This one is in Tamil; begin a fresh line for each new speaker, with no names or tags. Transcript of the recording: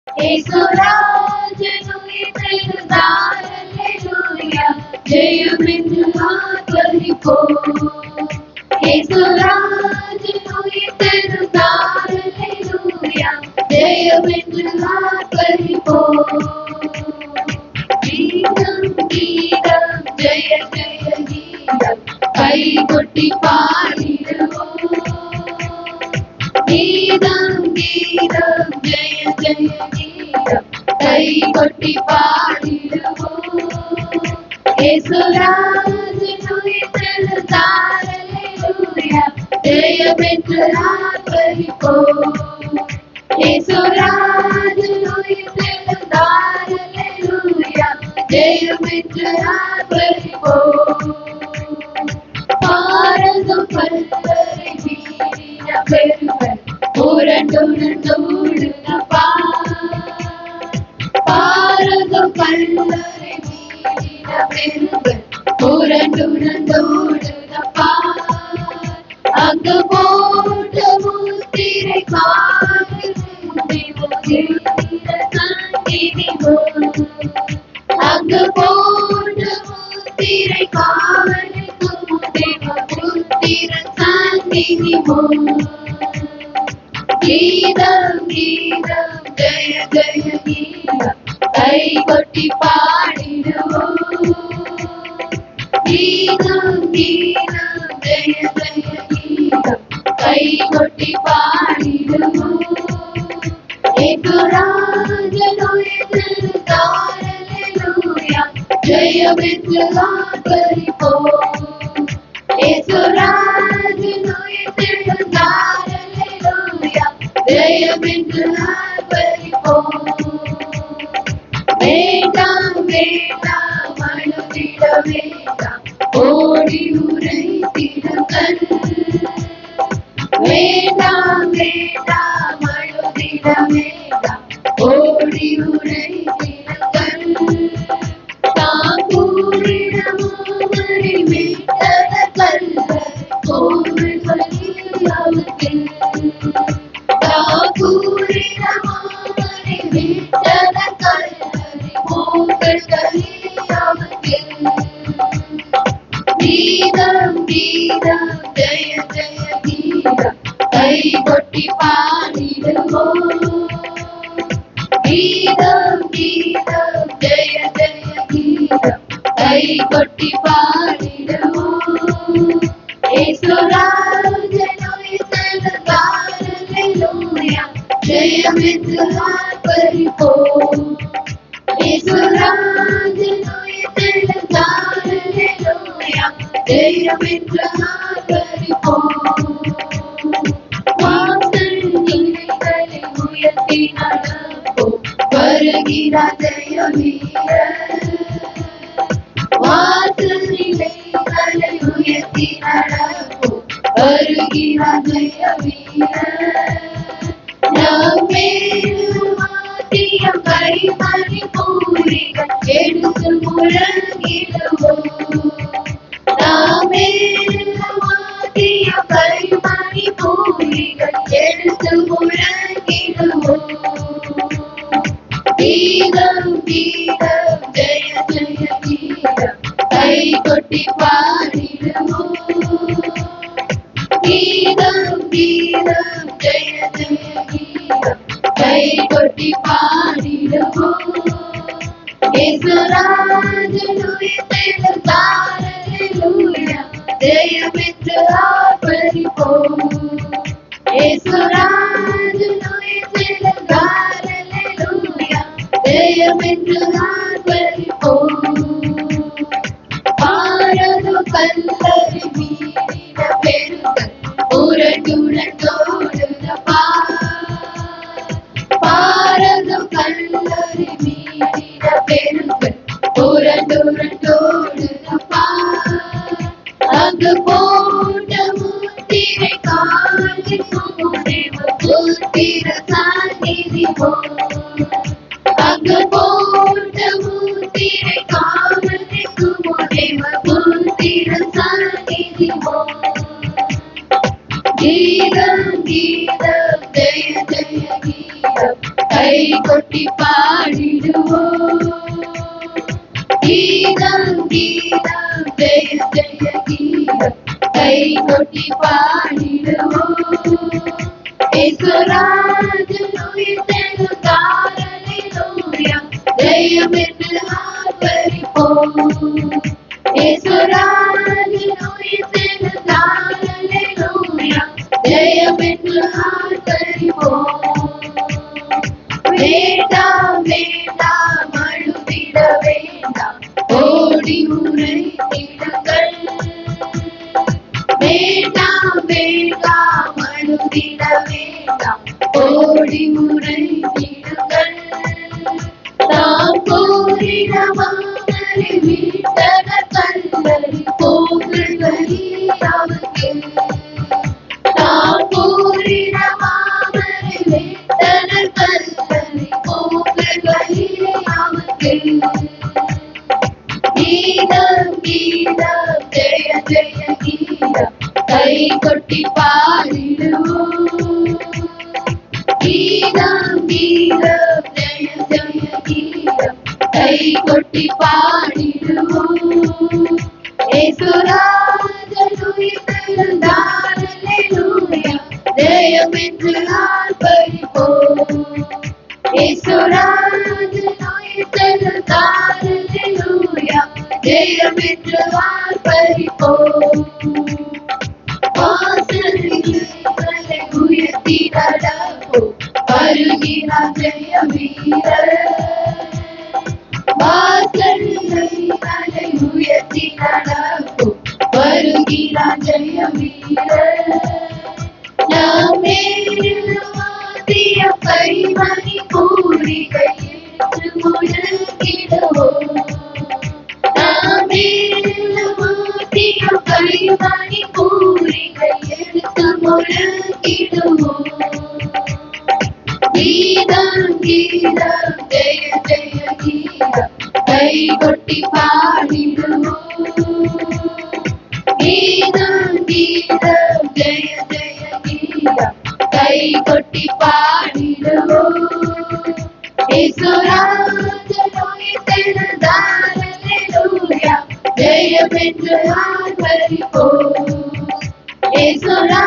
യേശുരാജനു തിരുനാൾ ഹല്ലേലൂയ ജയമെന്ന് ആർപ്പരിപ്പോ യേശുരാജനു തിരുനാൾ ഹല്ലേലൂയ ജയമെന്ന് ആർപ്പരിപ്പോ ഗീതം ഗീതം ജയ ജയ ഗീതം കൈകൊട്ടി പാടിടുവോ ഗീതം ഗീതം ജയ ജയ ഗീതം കൈകൊട്ടി പാടിടുവോ യേശുരാജനു തിരുനാൾ ഹല്ലേലൂയ ജയമെന്ന് ആർപ്പരിപ്പോ യേശുരാജനു തിരുനാൾ ഹല്ലേലൂയ ജയമെന്ന് ആർപ്പരിപ്പോ பாரதம் பல்லரை வீரின பெருங்கள் புரண்டுணர்ந்தோடுதப்பா பாரதம் பல்லரை வீரின பெருங்கள் புரண்டுணர்ந்தோடுதப்பா அங்கு போட்ட முத்திரை காலில் சங்கிதிவோ அங்கு போட்ட முத்திரை காவலுக்கு கீதம் கீதம் ஜய ஜய கீதம் கைகொட்டி பாடிடுவோ கீதம் கீதம் ஜய ஜய கீதம் கைகொட்டி பாடிடுவோ യേശുരാജനു തിരുനാൾ ഹല്ലേലൂയ ജയമെന്ന് ആർപ്പരിപ്പോ യേശുരാജനു തിരുനാൾ ഹല്ലേലൂയ ജയമെന്ന് ആർപ്പരിപ്പോ வேண்டாம் வேண்டாம் அழுதிட வேண்டாம் ஓடி உரைத்திடுங்கள் வேண்டாம் வேண்டாம் அழுதிட வேண்டாம் ஓடி உரைத்திடுங்கள் தாம் கூறிடமோ மறை மீட்டத கல்லறை கோவில்களில் அவற்றில் தாம் கூறிடமோ மறை மீட்டத கல்லறை கோவில்களில் அவற்றில் கீதம் கீதம் ஜய ஜய கீதம் கைகொட்டி பாடிடுவோ கீதம் கீதம் ஜய ஜய கீதம் கைகொட்டி பாடிடுவோ യേശുരാജനു തിരുനാൾ ഹല്ലേലൂയ ജയമെന്ന് ആർപ്പരിപ്പോ യേശുരാജനു തിരുനാൾ ഹല്ലേലൂയ ജയമെന്ന് ആർപ്പരിപ്പോ வாசல்களை உயர்த்தி நடப்போ வருகிறார் ஜெய வீரர் வாசல்களை உயர்த்தி நடப்போ வருகிறார் ஜெய வீரர் நம்மேலும் மாத்தியம் கைமணி பூரிகள் எடுத்து முழங்கிடுவோம் நாமேலும் மாத்தியம் கைமணி பூரிகள் எடுத்து முழங்கிடுவோம் கீதம் கீதம் ஜய ஜய கீதம் கைகொட்டி பாடிடுவோம் கீதம் கீதம் ஜய ஜய கீதம் கைகொட்டி பாடிடுவோம் യേശുരാജനു തിരുനാൾ ഹല്ലേലൂയ ജയമെന്ന് ആർപ്പരിപ്പോ യേശുരാജനു തിരുനാൾ ഹല്ലേലൂയ ജയമെന്ന് ആർപ്പരിപ്പോ பாரதம் பல்லரை வீரின பெருங்கள் புரண்டுணர்ந்தோடுதப்பா பாரதம் பல்லரை வீரின பெருங்கள் புரண்டுணர்ந்தோடுதப்பா அங்கு போட்ட முத்திரை காலில் புத்திர சாநிதிவோ அங்கு போட்ட முத்திரை காவலுக்கு புத்திர சாநிதிவோ கீதம் கீதம் ஜய ஜய கீதம் கைகொட்டி கொட்டி பாடிடுவோம். கீதம் கீதம் ஜெய ஜெய கீதம் கை கொட்டி பாடிடுவோம். இயேசுராஜன் உயிர்த்தெழுந்தார், அல்லேலூயா, ஜெயம் என்று ஆர்ப்பரிப்போம். இயேசுராஜன் உயிர்த்தெழுந்தார், அல்லேலூயா, ஜெயம் என்று ஆர்ப்பரிப்போம். வேண்டாம் வேண்டாம் அழுதிட வேண்டாம், ஓடி உரைத்திடுங்கள். வேண்டாம் வேண்டாம் அழுதிட வேண்டாம், ஓடி உரைத்திடுங்கள். தாம் கூறின மாமரை மீட்டனர் கல்லறி போகுங்கள் அவருக்கு. தாம் கூறின மாமரை மீட்டனர் கல்லறி போகுங்கள் அவருக்கு. கீதம் கீதம் ஜெய ஜெய கீதம் கை கொட்டி பாடிடுவோம். கீதம் கீதம் ஜெய ஜெய கீதம் கை கொட்டி பாடிடுவோம். இயேசுராஜன் உயிர்த்தெழுந்தார், அல்லேலூயா, ஜெயம் என்று ஆர்ப்பரிப்போம். இயேசுராஜன் உயிர்த்தெழுந்தார், அல்லேலூயா, ஜெயம் என்று ஆர்ப்பரிப்போம். வாசல்களை உயர்த்தி நடப்போம், வருகிறார் ஜெய வீரர். வாசல்களை உயர்த்தி நடப்போம், வருகிறார் ஜெய வீரர். நாம் மேலுமாதிய கைமணி பூரிகை என்று முழங்கிடுவோம். நாம் மேலுமாதிய கைமணி பூரிகை எடுத்து முழங்கிடுவோம். கீதம் கீதம் ஜெய ஜெய கீதம் கை கொட்டி பாடிடுவோம். கீதம் கீதம் ஜெய ஜெய கீதம் கை கொட்டி பாடிடுவோம். இயேசுராஜன் உயிர்த்தெழுந்தார், அல்லேலூயா, ஜெயம் என்று ஆர்ப்பரிப்போம். இயேசுராஜன்